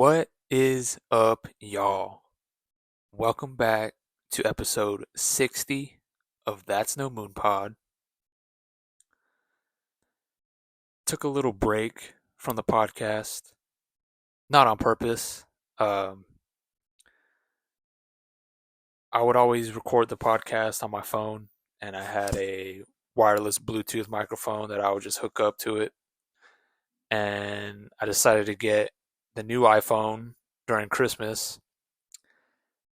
What is up, y'all? Welcome back to episode 60 of That's No Moon Pod. Took a little break from the podcast, not on purpose. Um, I would always record the podcast on my phone, and I had a wireless Bluetooth microphone that I would just hook up to it. And I decided to get the new iPhone during Christmas.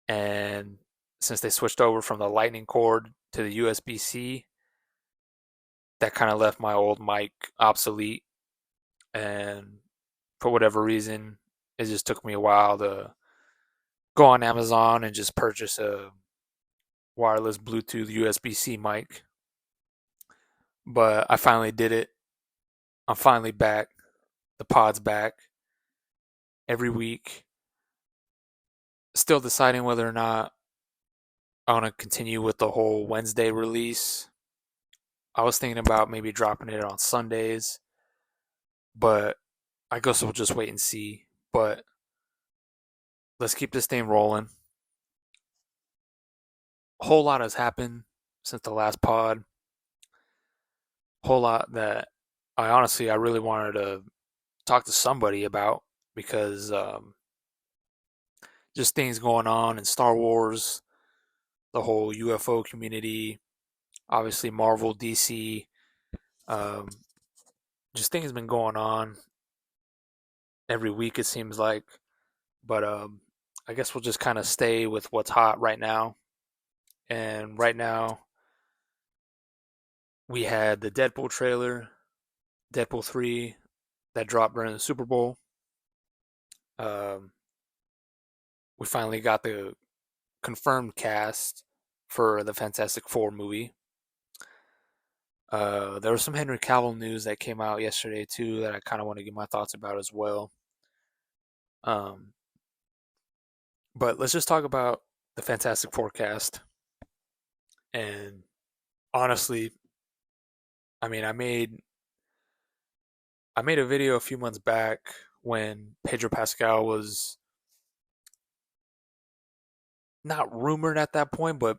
And since they switched over from the lightning cord to the USB C, that kind of left my old mic obsolete. And for whatever reason, it just took me a while to go on Amazon and just purchase a wireless Bluetooth USB C mic. But I finally did it. I'm finally back. The pod's back every week. Still deciding whether or not I want to continue with the whole Wednesday release. I was thinking about maybe dropping it on Sundays, but I guess we'll just wait and see. But let's keep this thing rolling. A whole lot has happened since the last pod. Whole lot that I really wanted to talk to somebody about because just things going on in Star Wars, the whole UFO community, obviously Marvel, DC, um, just things been going on every week it seems like. But I guess we'll just kind of stay with what's hot right now. And right now we had the Deadpool trailer, Deadpool 3 that dropped during the Super Bowl. Um, we finally got the confirmed cast for the Fantastic Four movie. There was some Henry Cavill news that came out yesterday too that I kind of want to give my thoughts about as well. Um, but let's just talk about the Fantastic Four cast. And honestly, I mean, I made a video a few months back when Pedro Pascal was not rumored at that point, but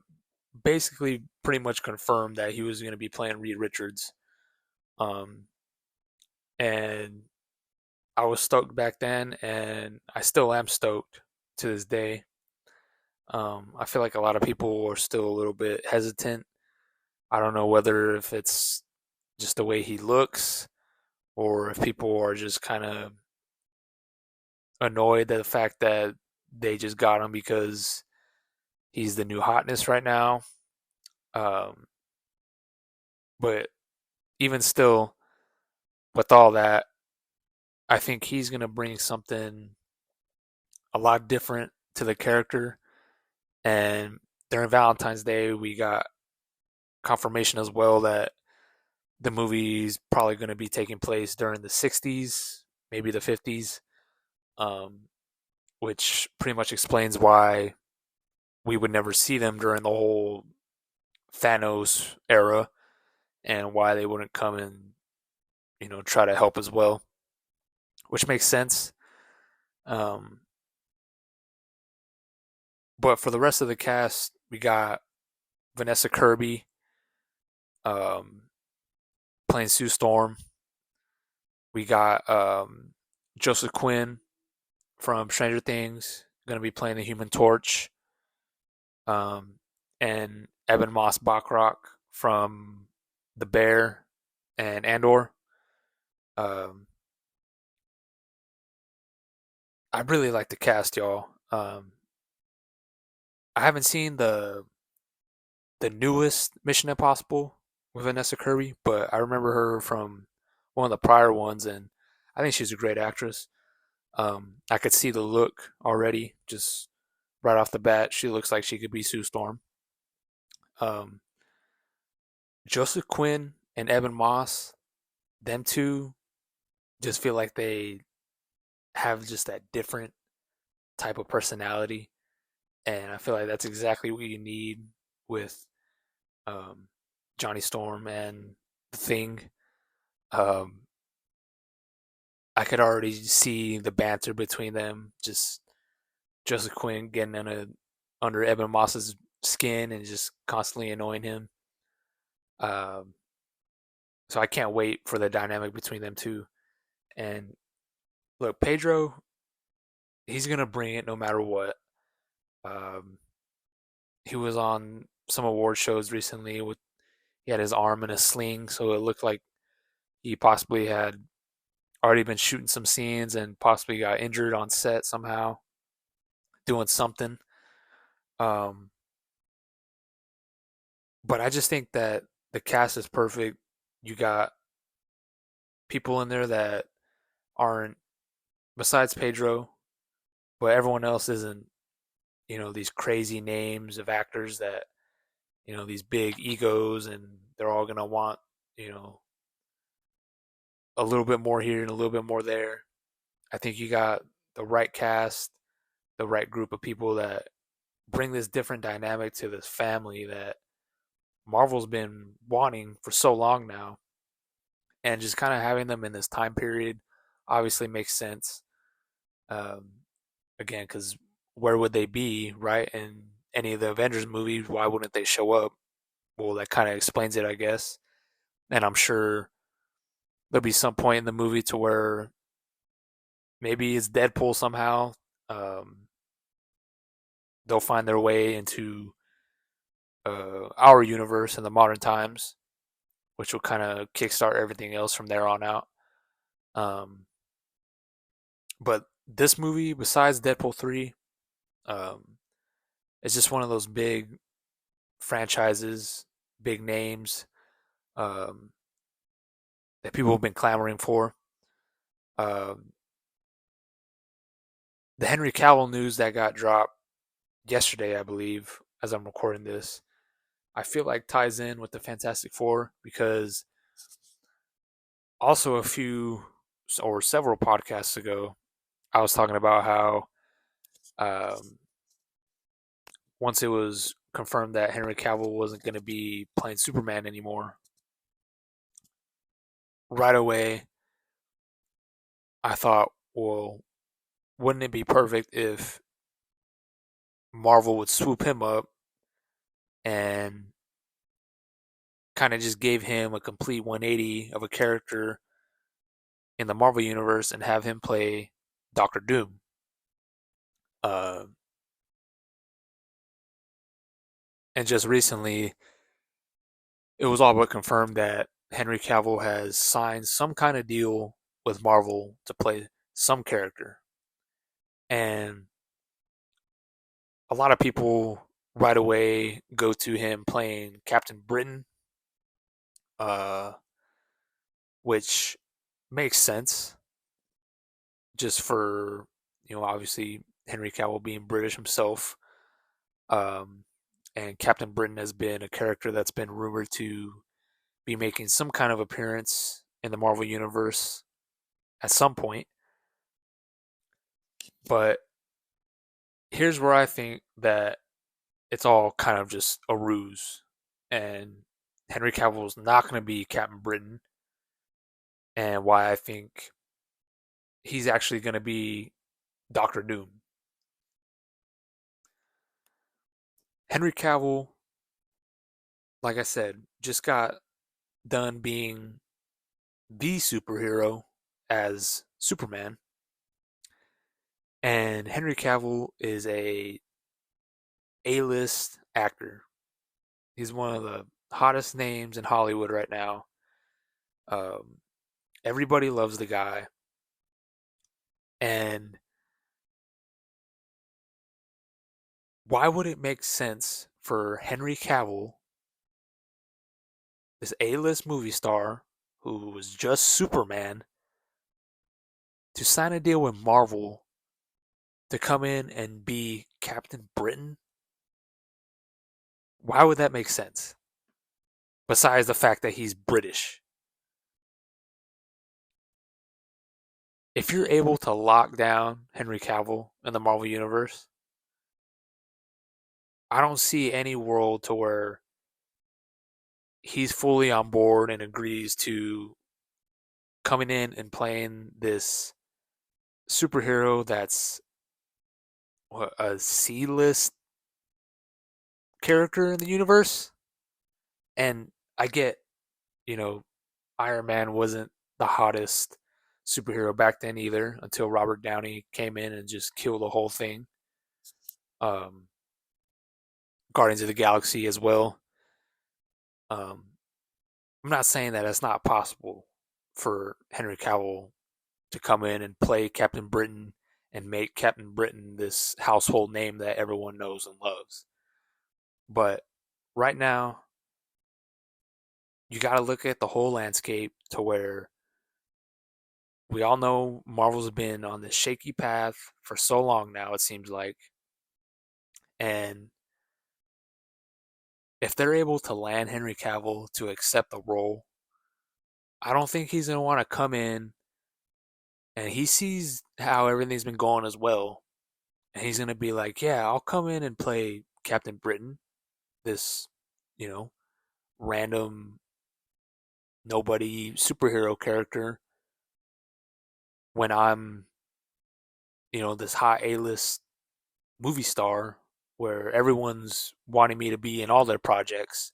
basically pretty much confirmed that he was going to be playing Reed Richards. Um, and I was stoked back then, and I still am stoked to this day. I feel like a lot of people are still a little bit hesitant. I don't know whether if it's just the way he looks or if people are just kind of annoyed at the fact that they just got him because he's the new hotness right now. Um, but even still, with all that, I think he's going to bring something a lot different to the character. And during Valentine's Day, we got confirmation as well that the movie's probably going to be taking place during the 60s, maybe the 50s, um, which pretty much explains why we would never see them during the whole Thanos era and why they wouldn't come and, try to help as well, which makes sense. Um, but for the rest of the cast, we got Vanessa Kirby um, playing Sue Storm. We got Joseph Quinn from Stranger Things going to be playing the Human Torch, um, and Eben Moss Bachrach from The Bear and Andor. Um, I really like the cast, y'all. I haven't seen the newest Mission Impossible with Vanessa Kirby, but I remember her from one of the prior ones, and I think she's a great actress. I could see the look already, just right off the bat. She looks like she could be Sue Storm. Um, Joseph Quinn and Evan Moss, them two, just feel like they have just that different type of personality, and I feel like that's exactly what you need with um, Johnny Storm and the Thing. Um, I could already see the banter between them. Just Joseph Quinn getting under Evan Moss's skin and just constantly annoying him. Um, so I can't wait for the dynamic between them two. And look, Pedro, he's gonna bring it no matter what. Um, he was on some award shows recently with he had his arm in a sling, so it looked like he possibly had already been shooting some scenes and possibly got injured on set somehow, doing something. Um, but I just think that the cast is perfect. You got people in there that aren't besides Pedro, but everyone else isn't, these crazy names of actors that, these big egos and they're all gonna want, you know, a little bit more here and a little bit more there. I think you got the right cast, the right group of people that bring this different dynamic to this family that Marvel's been wanting for so long now. And just kind of having them in this time period obviously makes sense. Um, Again, because where would they be, right? In any of the Avengers movies, why wouldn't they show up? Well, that kind of explains it, I guess. And I'm sure there'll be some point in the movie to where maybe it's Deadpool somehow. Um, they'll find their way into our universe in the modern times, which will kind of kickstart everything else from there on out. Um, but this movie, besides Deadpool 3, um, it's just one of those big franchises, big names um, that people have been clamoring for. Um, the Henry Cavill news that got dropped yesterday, I believe, as I'm recording this, I feel like ties in with the Fantastic Four because also a few or several podcasts ago, I was talking about how um, once it was confirmed that Henry Cavill wasn't going to be playing Superman anymore, right away I thought, well, wouldn't it be perfect if Marvel would swoop him up and kind of just gave him a complete 180 of a character in the Marvel universe and have him play Doctor Doom. Uh, and just recently, it was all but confirmed that Henry Cavill has signed some kind of deal with Marvel to play some character. And a lot of people right away go to him playing Captain Britain, uh, which makes sense just for, obviously Henry Cavill being British himself. Um, and Captain Britain has been a character that's been rumored to be making some kind of appearance in the Marvel Universe at some point. But here's where I think that it's all kind of just a ruse. And Henry Cavill is not going to be Captain Britain. And why I think he's actually going to be Doctor Doom. Henry Cavill, like I said, just got done being the superhero as Superman. And Henry Cavill is A-list actor. He's one of the hottest names in Hollywood right now. Um, Everybody loves the guy, and why would it make sense for Henry Cavill, this A-list movie star who was just Superman, to sign a deal with Marvel to come in and be Captain Britain? Why would that make sense? Besides the fact that he's British. If you're able to lock down Henry Cavill in the Marvel Universe, I don't see any world to where he's fully on board and agrees to coming in and playing this superhero that's what, a C-list character in the universe. And I get, you know, Iron Man wasn't the hottest superhero back then either until Robert Downey came in and just killed the whole thing. Um, Guardians of the Galaxy as well. Um, I'm not saying that it's not possible for Henry Cavill to come in and play Captain Britain and make Captain Britain this household name that everyone knows and loves. But right now, you got to look at the whole landscape to where we all know Marvel's been on this shaky path for so long now, it seems like. And if they're able to land Henry Cavill to accept the role, I don't think he's going to want to come in and he sees how everything's been going as well. And he's going to be like, yeah, I'll come in and play Captain Britain, this, you know, random nobody superhero character when I'm, this high A-list movie star where everyone's wanting me to be in all their projects.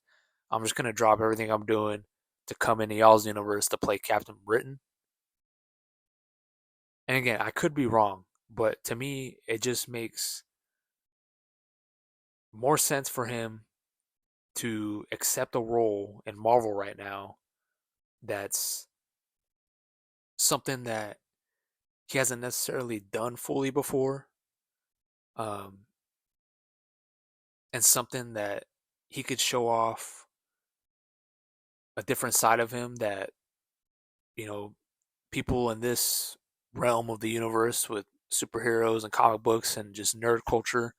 I'm just gonna drop everything I'm doing to come into y'all's universe to play Captain Britain. And again, I could be wrong, but to me, it just makes more sense for him to accept a role in Marvel right now that's something that he hasn't necessarily done fully before, um, and something that he could show off a different side of him that you know people in this realm of the universe with superheroes and comic books and just nerd culture.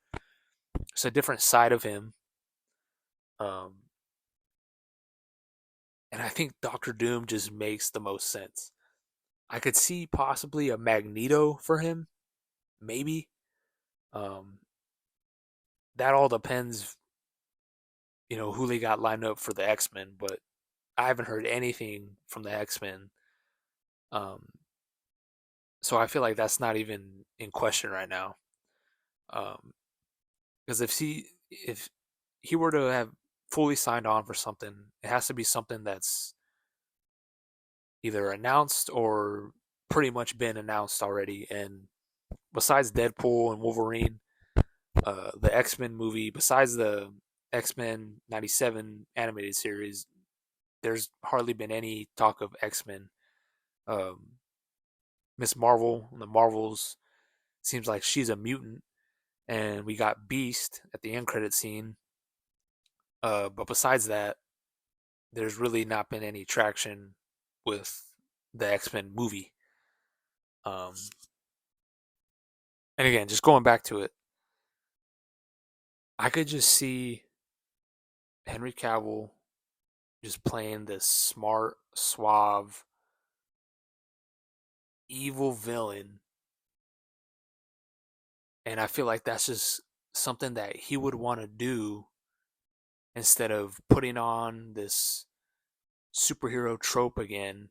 It's a different side of him, um, and I think Doctor Doom just makes the most sense. I could see possibly a Magneto for him, maybe. Um, that all depends, who they got lined up for the X Men. But I haven't heard anything from the X Men, um, so I feel like that's not even in question right now. Um, because if he were to have fully signed on for something, it has to be something that's either announced or pretty much been announced already. And besides Deadpool and Wolverine, the X Men movie, besides the X Men '97 animated series, there's hardly been any talk of X Men. Um, Miss Marvel, the Marvels, seems like she's a mutant, and we got Beast at the end credit scene. But besides that, there's really not been any traction with the X Men movie. Um, and again, just going back to it, I could just see Henry Cavill just playing this smart, suave, evil villain. And I feel like that's just something that he would want to do instead of putting on this superhero trope again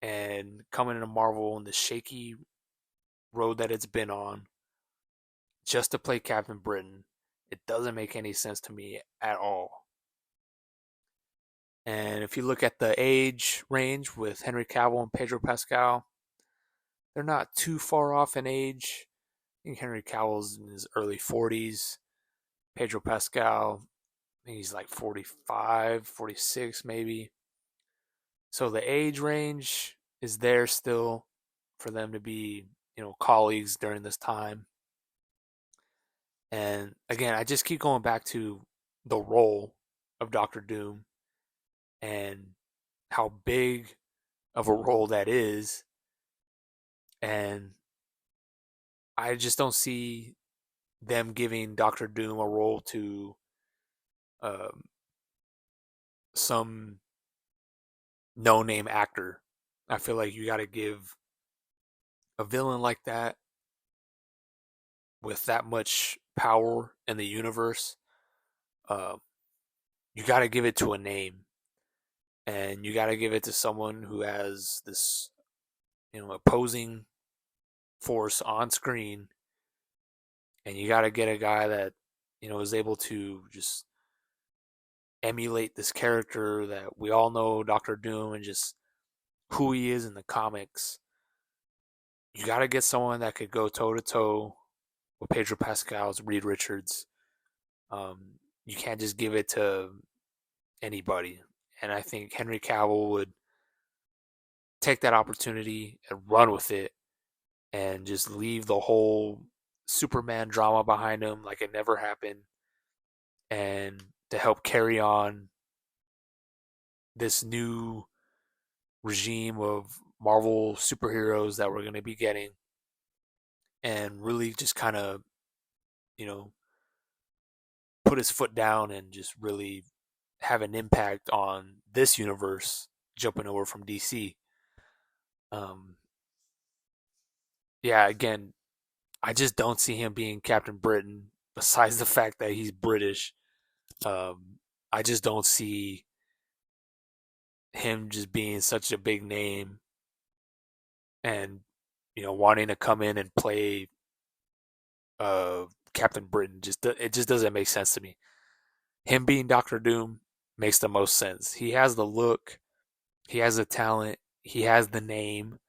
and coming into Marvel in the shaky road that it's been on just to play Captain Britain. It doesn't make any sense to me at all. And if you look at the age range with Henry Cavill and Pedro Pascal, they're not too far off in age. I think Henry Cavill's in his early 40s. Pedro Pascal, I think he's like 45, 46 maybe. So the age range is there still for them to be, colleagues during this time. And again, I just keep going back to the role of Doctor Doom and how big of a role that is. And I just don't see them giving Doctor Doom a role to um, some no name actor. I feel like you got to give a villain like that with that much power in the universe. Uh, you got to give it to a name. and you got to give it to someone who has this, opposing force on screen, and you got to get a guy that is able to just emulate this character that we all know, Doctor Doom, and just who he is in the comics. You got to get someone that could go toe to toe with Pedro Pascal's Reed Richards. You can't just give it to anybody. And I think Henry Cavill would take that opportunity and run with it and just leave the whole Superman drama behind him like it never happened, and to help carry on this new regime of Marvel superheroes that we're going to be getting, and really just kind of, you know, put his foot down and just really have an impact on this universe jumping over from DC. Um, yeah, again, I just don't see him being Captain Britain. Besides the fact that he's British, I just don't see him just being such a big name and wanting to come in and play uh, Captain Britain. It just doesn't make sense to me. Him being Doctor Doom makes the most sense. He has the look, he has the talent, he has the name.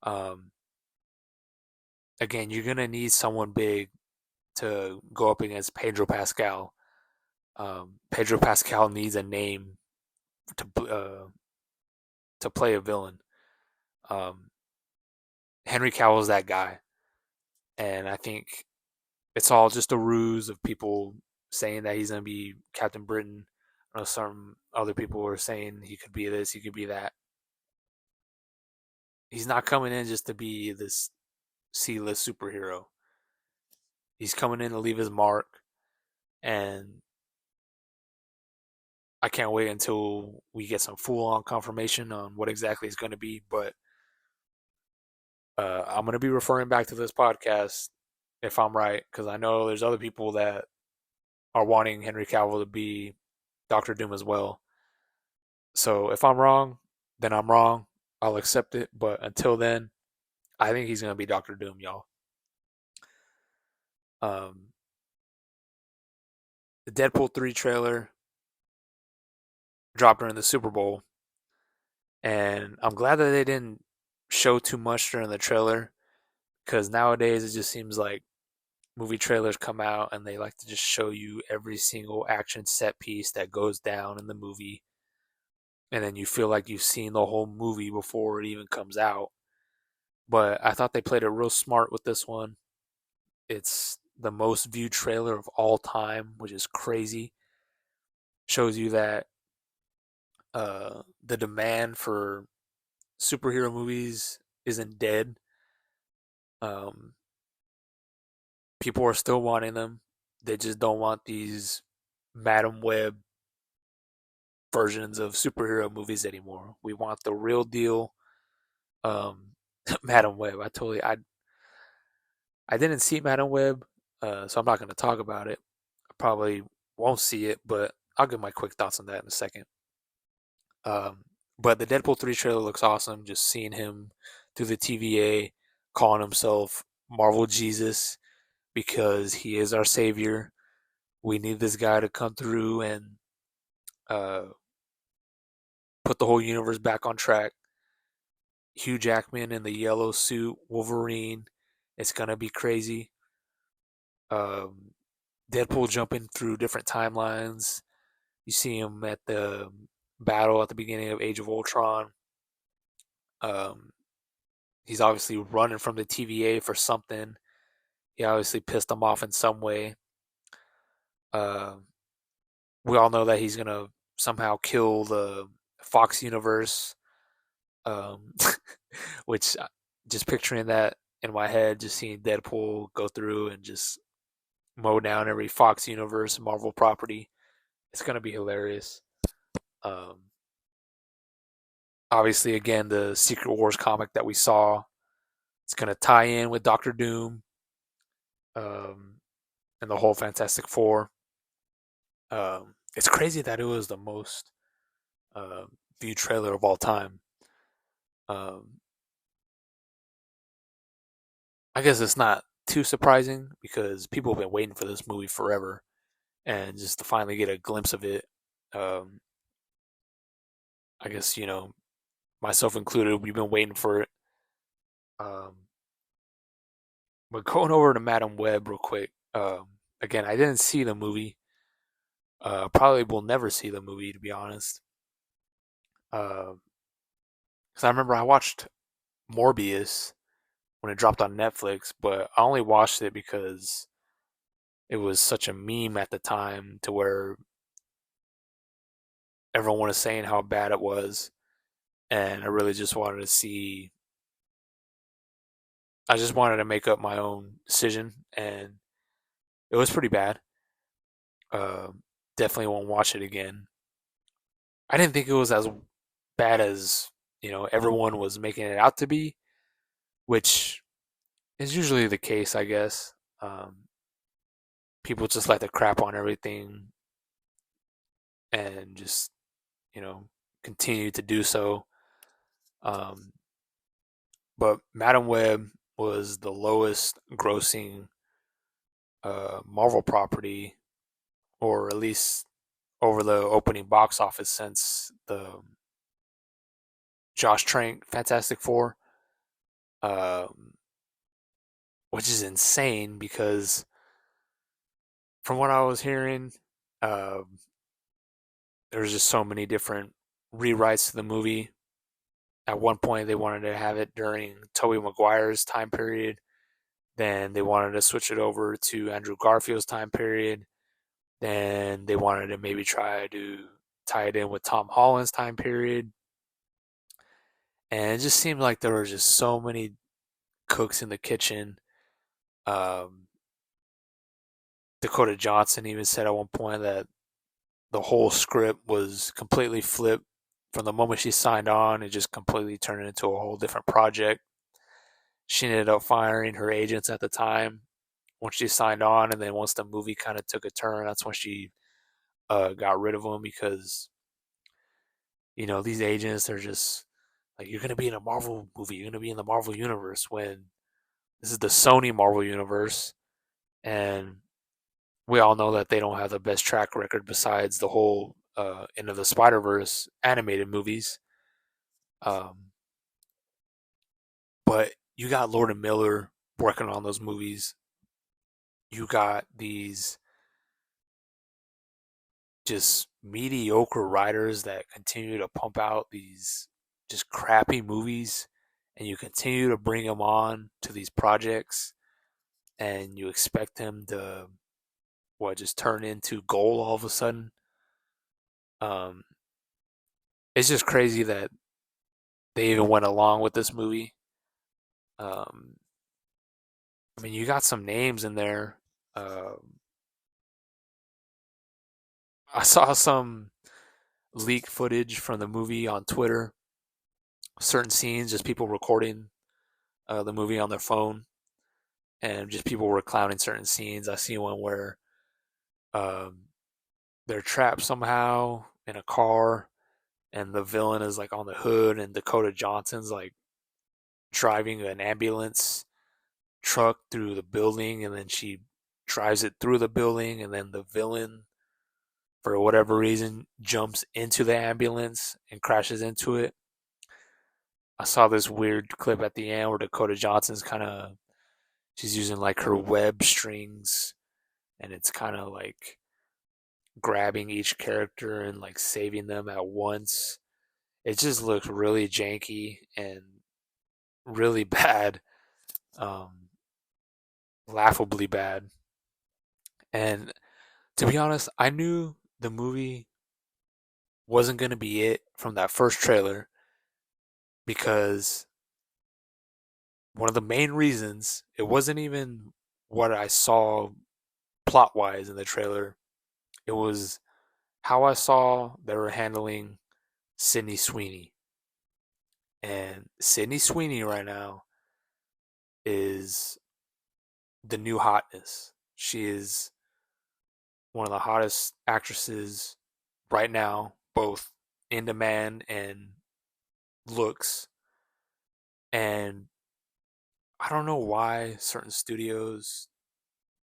Um, Again, you're gonna need someone big to go up against Pedro Pascal. Pedro Pascal needs a name to play a villain. Um, Henry Cavill's that guy, and I think it's all just a ruse of people saying that he's gonna be Captain Britain. I know some other people were saying he could be this, he could be that. He's not coming in just to be this C-list superhero. He's coming in to leave his mark, and I can't wait until we get some full-on confirmation on what exactly it's going to be. But I'm going to be referring back to this podcast if I'm right, because I know there's other people that are wanting Henry Cavill to be Doctor Doom as well. So if I'm wrong, then I'm wrong. I'll accept it. But until then, I think he's going to be Doctor Doom, y'all. Um, the Deadpool 3 trailer dropped during the Super Bowl, and I'm glad that they didn't show too much during the trailer, because nowadays it just seems like movie trailers come out and they like to just show you every single action set piece that goes down in the movie, and then you feel like you've seen the whole movie before it even comes out. But I thought they played it real smart with this one. It's the most viewed trailer of all time, which is crazy. Shows you that the demand for superhero movies isn't dead. Um, People are still wanting them. They just don't want these Madam Web versions of superhero movies anymore. We want the real deal. Um, Madam Web. I didn't see Madam Web, so I'm not going to talk about it. I probably won't see it, but I'll give my quick thoughts on that in a second. Um, but the Deadpool 3 trailer looks awesome. Just seeing him through the TVA, calling himself Marvel Jesus because he is our savior. We need this guy to come through and uh, put the whole universe back on track. Hugh Jackman in the yellow suit, Wolverine. It's gonna be crazy. Um, Deadpool jumping through different timelines. You see him at the battle at the beginning of Age of Ultron. Um, he's obviously running from the TVA for something. He obviously pissed them off in some way. Uh, we all know that he's gonna somehow kill the Fox universe, um, which just picturing that in my head, just seeing Deadpool go through and just mow down every Fox universe Marvel property, it's gonna be hilarious. Um, Obviously, again, the Secret Wars comic that we saw, it's gonna tie in with Doctor Doom, um, and the whole Fantastic Four. It's crazy that it was the most viewed trailer of all time. Um, I guess it's not too surprising because people have been waiting for this movie forever, and just to finally get a glimpse of it, um, I guess myself included, we've been waiting for it. Um, but going over to Madam Web real quick. Again, I didn't see the movie. Probably will never see the movie to be honest. Because I remember I watched Morbius when it dropped on Netflix, but I only watched it because it was such a meme at the time to where everyone was saying how bad it was, and I really just wanted to see. I just wanted to make up my own decision, and it was pretty bad. Uh, Definitely won't watch it again. I didn't think it was as bad as everyone was making it out to be, which is usually the case, I guess. People just like to crap on everything and just you know continue to do so. Um, but Madam Web was the lowest grossing Marvel property, or at least over the opening box office since the Josh Trank Fantastic Four, um, which is insane because from what I was hearing, um, there's just so many different rewrites to the movie. At one point, they wanted to have it during Tobey Maguire's time period. Then they wanted to switch it over to Andrew Garfield's time period. Then they wanted to maybe try to tie it in with Tom Holland's time period. And it just seemed like there were just so many cooks in the kitchen. Um, Dakota Johnson even said at one point that the whole script was completely flipped from the moment she signed on. It just completely turned into a whole different project. She ended up firing her agents at the time once she signed on, and then once the movie kind of took a turn, that's when she got rid of them because these agents are just like, you're gonna be in a Marvel movie, you're gonna be in the Marvel universe when this is the Sony Marvel universe, and we all know that they don't have the best track record besides the whole Into the Spider Verse animated movies. Um, but you got Lord and Miller working on those movies. You got these just mediocre writers that continue to pump out these just crappy movies, and you continue to bring them on to these projects, and you expect them to just turn into gold all of a sudden. Um, it's just crazy that they even went along with this movie. Um, I mean, you got some names in there. I saw some leaked footage from the movie on Twitter. Certain scenes, just people recording the movie on their phone, and just people were clowning certain scenes. I see one where um, they're trapped somehow in a car, and the villain is like on the hood, and Dakota Johnson's like driving an ambulance truck through the building, and then she drives it through the building, and then the villain, for whatever reason, jumps into the ambulance and crashes into it. I saw this weird clip at the end where Dakota Johnson's kind of she's using like her web strings, and it's kind of like grabbing each character and like saving them at once. It just looks really janky and really bad, um, laughably bad. And to be honest, I knew the movie wasn't going to be it from that first trailer because one of the main reasons it wasn't even what I saw plot wise in the trailer. It was how I saw they were handling Sydney Sweeney. And Sydney Sweeney right now is the new hotness. She is one of the hottest actresses right now, both in demand and looks. And I don't know why certain studios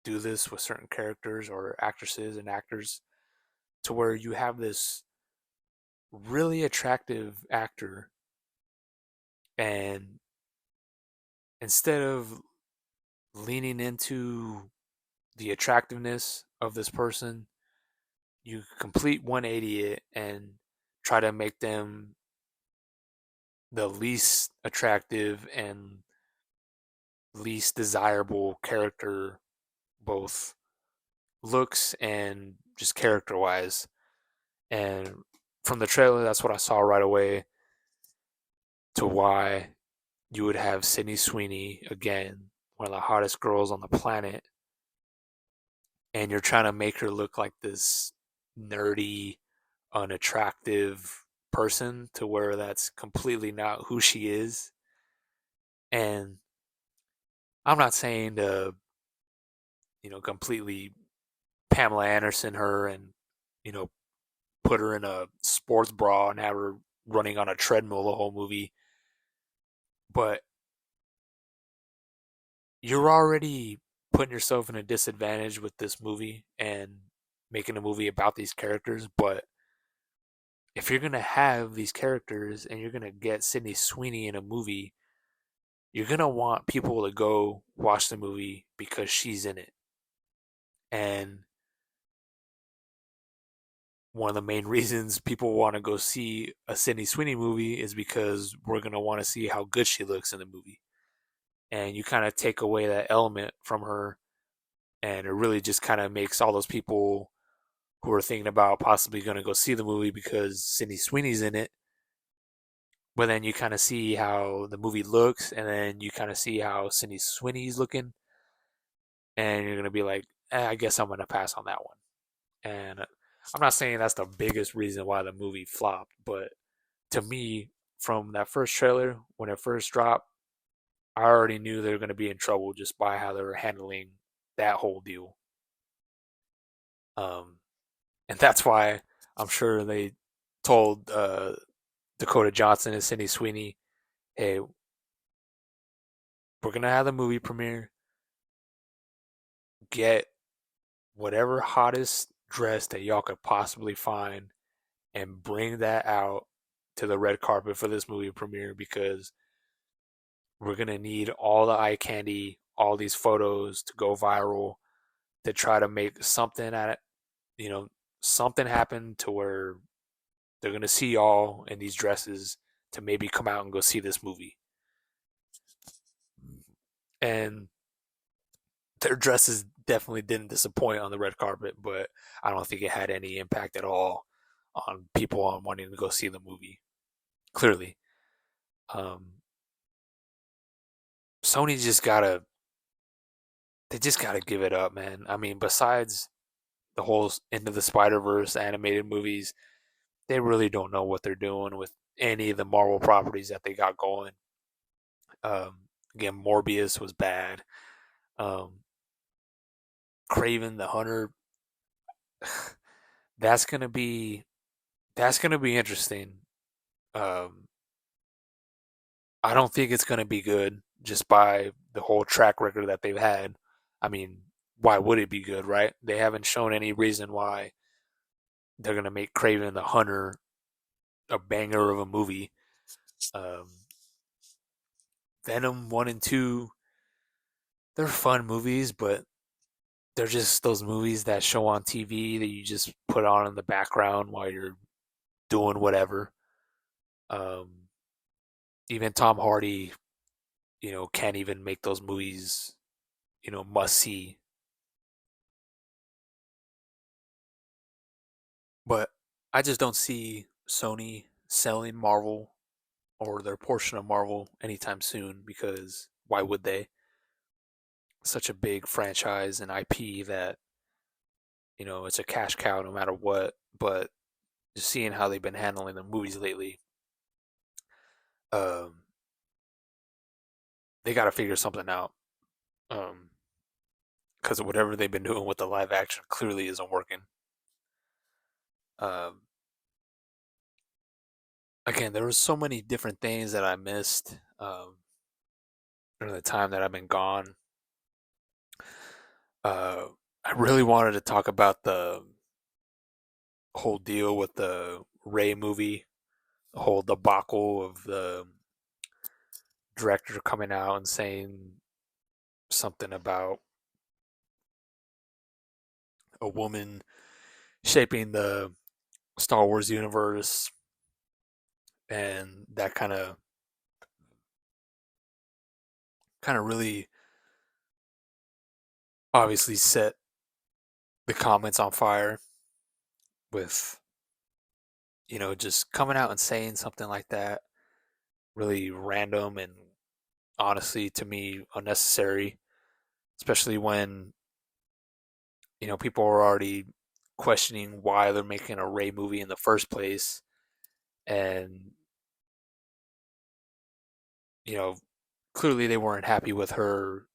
do this with certain characters or actresses and actors to where you have this really attractive actor, and instead of leaning into the attractiveness of this person, you complete 180 it and try to make them the least attractive and least desirable character, both looks and just character wise. And from the trailer, that's what I saw right away to why you would have Sydney Sweeney again, one of the hottest girls on the planet, and you're trying to make her look like this nerdy, unattractive person to where that's completely not who she is. And I'm not saying to, completely Pamela Anderson her and, you know, put her in a sports bra and have her running on a treadmill the whole movie. But you're already putting yourself in a disadvantage with this movie and making a movie about these characters. But if you're gonna have these characters and you're gonna get Sydney Sweeney in a movie, you're gonna want people to go watch the movie because she's in it. And one of the main reasons people want to go see a Sydney Sweeney movie is because we're gonna want to see how good she looks in the movie. And you kind of take away that element from her, and it really just kind of makes all those people who are thinking about possibly going to go see the movie because Sydney Sweeney's in it. But then you kind of see how the movie looks, and then you kind of see how Sydney Sweeney's looking, and you're gonna be like, I guess I'm gonna pass on that one. And I'm not saying that's the biggest reason why the movie flopped, but to me, from that first trailer when it first dropped, I already knew they were gonna be in trouble just by how they were handling that whole deal. Um, and that's why I'm sure they told Dakota Johnson and Sydney Sweeney, "Hey, we're gonna have the movie premiere. Get whatever hottest dress that y'all could possibly find and bring that out to the red carpet for this movie premiere because we're gonna need all the eye candy, all these photos to go viral to try to make something at it, you know, something happen to where they're gonna see y'all in these dresses to maybe come out and go see this movie." And their dresses definitely didn't disappoint on the red carpet, but I don't think it had any impact at all on people on wanting to go see the movie. Clearly, um, Sony just gotta give it up, man. I mean, besides the whole Into the Spider Verse animated movies, they really don't know what they're doing with any of the Marvel properties that they got going. Again, Morbius was bad. Um, Craven the Hunter, that's gonna be that's gonna be interesting. Um, I don't think it's gonna be good just by the whole track record that they've had. I mean, why would it be good, right? They haven't shown any reason why they're gonna make Craven the Hunter a banger of a movie. Um, Venom 1 and 2, they're fun movies, but they're just those movies that show on TV that you just put on in the background while you're doing whatever. Um, Even Tom Hardy, can't even make those movies, must see. But I just don't see Sony selling Marvel or their portion of Marvel anytime soon because why would they? Such a big franchise and IP that, it's a cash cow no matter what. But just seeing how they've been handling the movies lately, um, they got to figure something out. Because whatever they've been doing with the live action clearly isn't working. Um, again, there were so many different things that I missed during the time that I've been gone. Uh, I really wanted to talk about the whole deal with the Ray movie, the whole debacle of the director coming out and saying something about a woman shaping the Star Wars universe, and that kind of really obviously set the comments on fire with just coming out and saying something like that, really random and honestly to me unnecessary, especially when people are already questioning why they're making a Ray movie in the first place, and you know clearly they weren't happy with her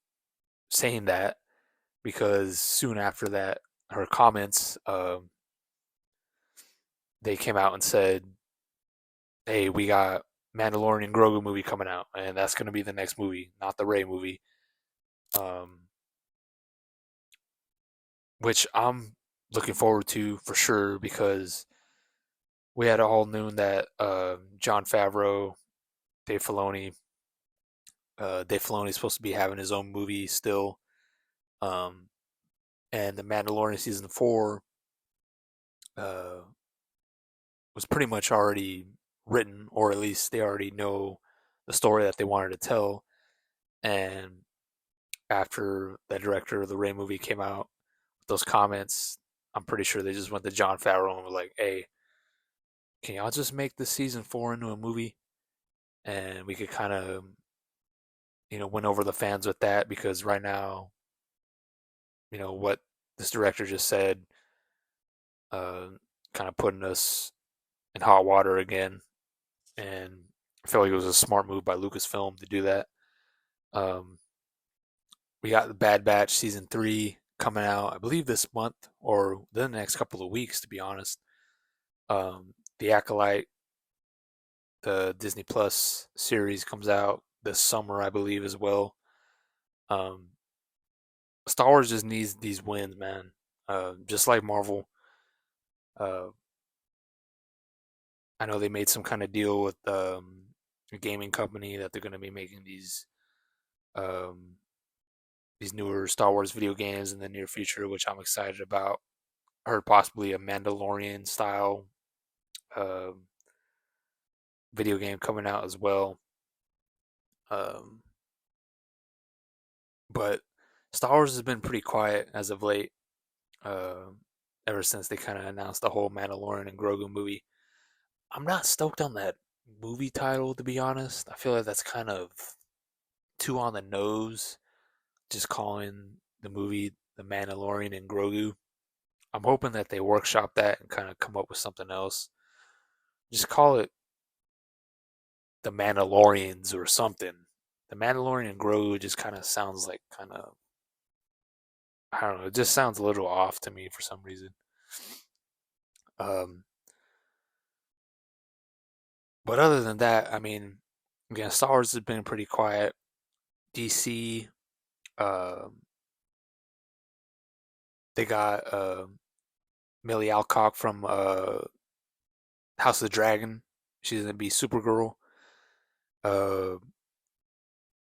saying that because soon after that, her comments, they came out and said, "Hey, we got Mandalorian Grogu movie coming out, and that's going to be the next movie, not the Ray movie." Um, which I'm looking forward to for sure because we had all known that John Favreau, Dave Filoni, Dave Filoni is supposed to be having his own movie still, um, and the Mandalorian season 4 uh, was pretty much already written, or at least they already know the story that they wanted to tell. And after the director of the Ray movie came out with those comments, I'm pretty sure they just went to John Favreau and were like, "Hey, can y'all just make the season 4 into a movie?" And we could kind of, win over the fans with that because right now, what this director just said, uh, kind of putting us in hot water again. And I feel like it was a smart move by Lucasfilm to do that. Um, we got the Bad Batch season 3 coming out, I believe this month or the next couple of weeks, to be honest. The Acolyte, the Disney Plus series, comes out this summer, I believe, as well. Um, Star Wars just needs these wins, man. Just like Marvel, uh, I know they made some kind of deal with a gaming company that they're going to be making um, these newer Star Wars video games in the near future, which I'm excited about. I heard possibly a Mandalorian style uh, video game coming out as well. Um, but Star Wars has been pretty quiet as of late, uh, ever since they kind of announced the whole Mandalorian and Grogu movie. I'm not stoked on that movie title, to be honest. I feel like that's kind of too on the nose, just calling the movie The Mandalorian and Grogu. I'm hoping that they workshop that and kind of come up with something else. Just call it The Mandalorians or something. The Mandalorian and Grogu just kind of sounds like I don't know, it just sounds a little off to me for some reason. Um, but other than that, I mean, again, Star Wars has been pretty quiet. DC, um, they got Millie Alcock from House of the Dragon. She's gonna be Supergirl. Uh,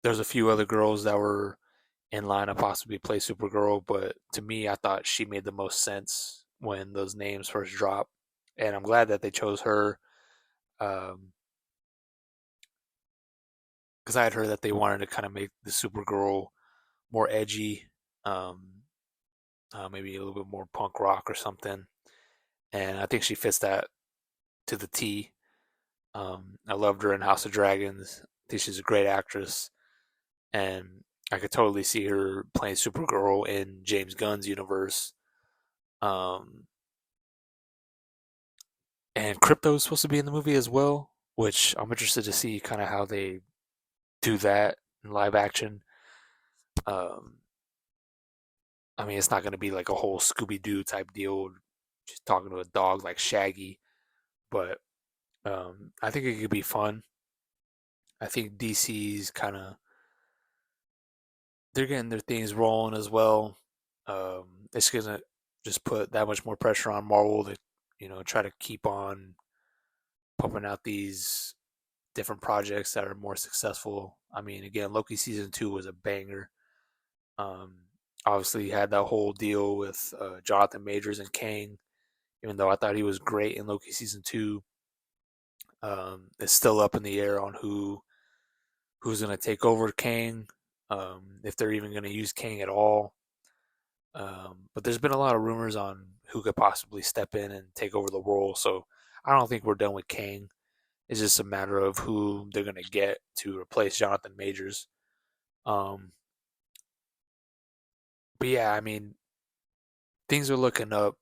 there's a few other girls that were in line to possibly play Supergirl, but to me, I thought she made the most sense when those names first dropped, and I'm glad that they chose her. Um, because I had heard that they wanted to kind of make the Supergirl more edgy, um, maybe a little bit more punk rock or something, and I think she fits that to the T. I loved her in House of Dragons. I think she's a great actress, and I could totally see her playing Supergirl in James Gunn's universe. Um, and Crypto is supposed to be in the movie as well, which I'm interested to see kind of how they do that in live action. Um, I mean, it's not going to be like a whole Scooby Doo type deal, just talking to a dog like Shaggy, but I think it could be fun. I think DC's kind of they're getting their things rolling as well. It's gonna just put that much more pressure on Marvel to, try to keep on pumping out these different projects that are more successful. I mean, again, Loki season 2 was a banger. Um, Obviously, had that whole deal with Jonathan Majors and Kang. Even though I thought he was great in Loki season 2, it's still up in the air on who's going to take over Kang, if they're even going to use Kang at all. But there's been a lot of rumors on who could possibly step in and take over the role. So I don't think we're done with Kang. It's just a matter of who they're going to get to replace Jonathan Majors. Um, but yeah, I mean, things are looking up.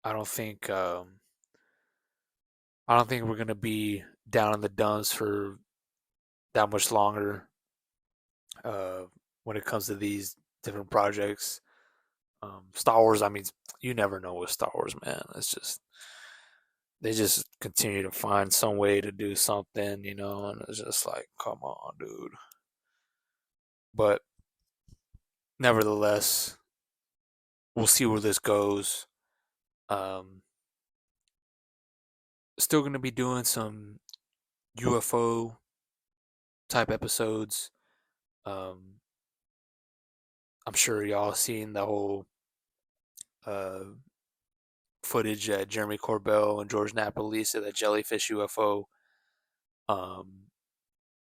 I don't think um, I don't think we're going to be down in the dumps for that much longer uh, when it comes to these different projects. Star Wars, I mean, you never know with Star Wars, man. It's just they just continue to find some way to do something, and it's just like, come on, dude. But nevertheless, we'll see where this goes. Um, Still going to be doing some UFO type episodes. Um, I'm sure y'all seen the whole uh, footage that Jeremy Corbell and George Knapp released of the jellyfish UFO. Um,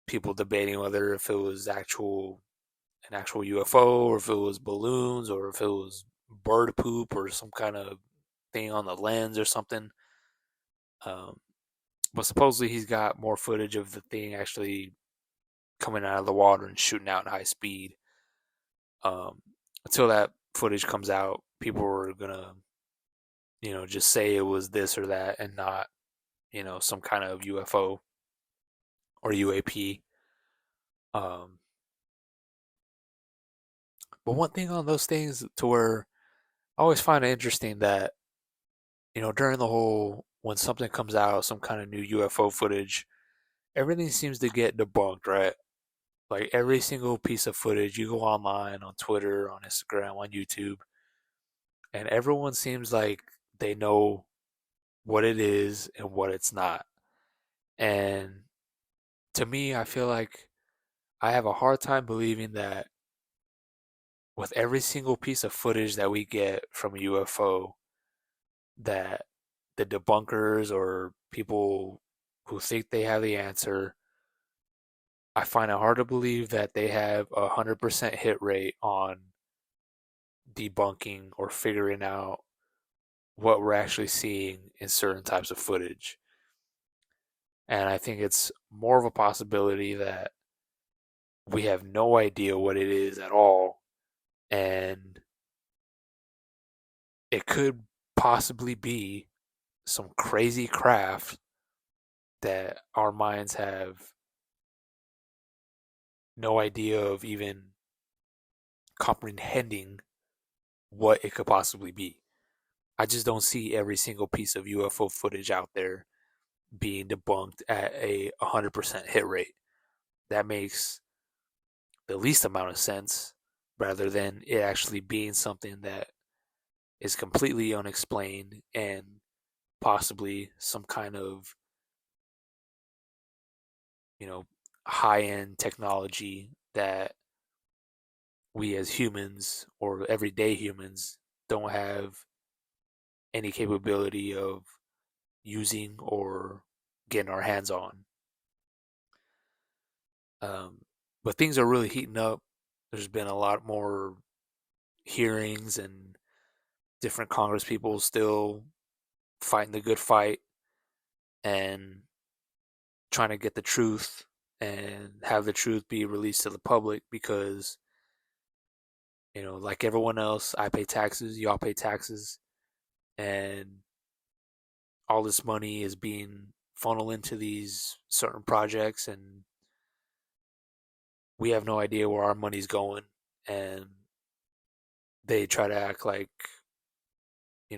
People debating whether if it was an actual UFO or if it was balloons or if it was bird poop or some kind of thing on the lens or something. Um, but supposedly he's got more footage of the thing actually coming out of the water and shooting out in high speed. Um, until that footage comes out, people were gonna, just say it was this or that and not, some kind of UFO or UAP. Um, but one thing on those things to where I always find it interesting that, during the whole when something comes out, some kind of new UFO footage, everything seems to get debunked, right? Like every single piece of footage, you go online, on Twitter, on Instagram, on YouTube, and everyone seems like they know what it is and what it's not. And to me, I feel like I have a hard time believing that with every single piece of footage that we get from a UFO, that the debunkers or people who think they have the answer, I find it hard to believe that they have 100% hit rate on debunking or figuring out what we're actually seeing in certain types of footage. And I think it's more of a possibility that we have no idea what it is at all. And it could possibly be some crazy craft that our minds have no idea of even comprehending what it could possibly be. I just don't see every single piece of UFO footage out there being debunked at a 100% hit rate. That makes the least amount of sense rather than it actually being something that is completely unexplained and possibly some kind of, you know, high end technology that we as humans or everyday humans don't have any capability of using or getting our hands on. Um, but things are really heating up. There's been a lot more hearings and different Congress people still fighting the good fight and trying to get the truth and have the truth be released to the public because, like everyone else, I pay taxes, y'all pay taxes, and all this money is being funneled into these certain projects, and we have no idea where our money's going. And they try to act like,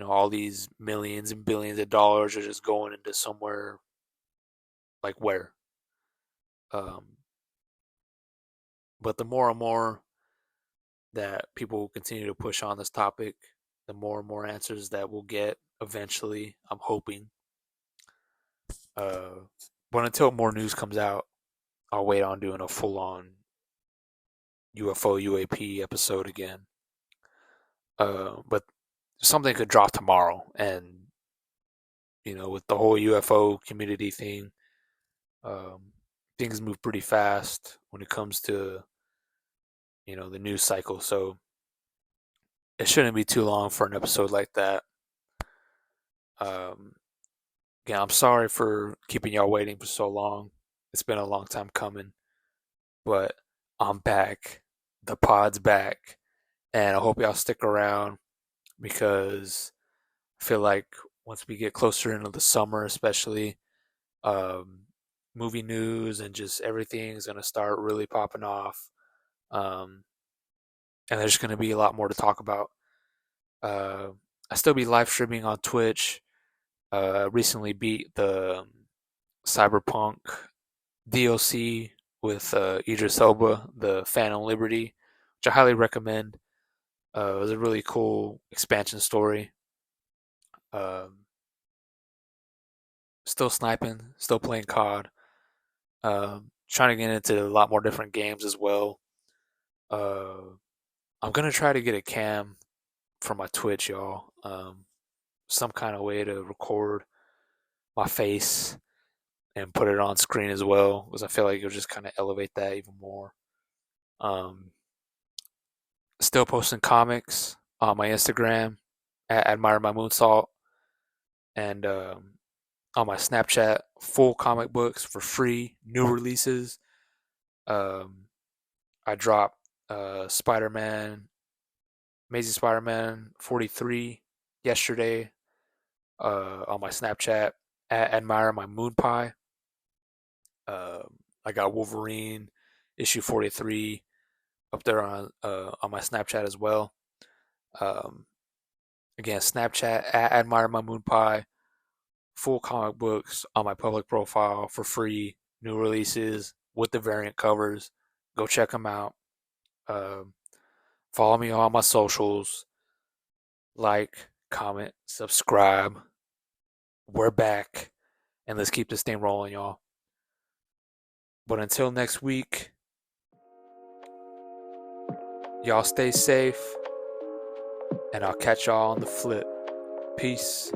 all these millions and billions of dollars are just going into somewhere like where. Um, but the more and more that people continue to push on this topic, the more and more answers that we'll get eventually. I'm hoping. Uh, but until more news comes out, I'll wait on doing a full on UFO UAP episode again. But something could drop tomorrow, and with the whole UFO community thing, um, things move pretty fast when it comes to the news cycle. So it shouldn't be too long for an episode like that. Um, Again, I'm sorry for keeping y'all waiting for so long. It's been a long time coming, but I'm back. The pod's back, and I hope y'all stick around because I feel like once we get closer into the summer, especially, um, movie news and just everything is gonna start really popping off, um, and there's gonna be a lot more to talk about. Uh, I still be live streaming on Twitch. Recently beat the Cyberpunk DLC with Idris Elba, the Phantom Liberty, which I highly recommend. It was a really cool expansion story. Um, Still sniping, still playing COD. Trying to get into a lot more different games as well. Uh, I'm gonna try to get a cam for my Twitch, y'all. Some kind of way to record my face and put it on screen as well, because I feel like it'll just kind of elevate that even more. Um, Still posting comics on my Instagram at admiremymoonsault and on my Snapchat, full comic books for free, new releases. Um, I dropped Amazing Spider-Man 43 yesterday on my Snapchat at admiremymoonpie. I got Wolverine issue 43 up there on my Snapchat as well. Um, Again, Snapchat at admiremymoonpie. Full comic books on my public profile for free. New releases with the variant covers. Go check them out. Um, Follow me on all my socials. Like, comment, subscribe. We're back. And let's keep this thing rolling, y'all. But until next week, y'all stay safe. And I'll catch y'all on the flip. Peace.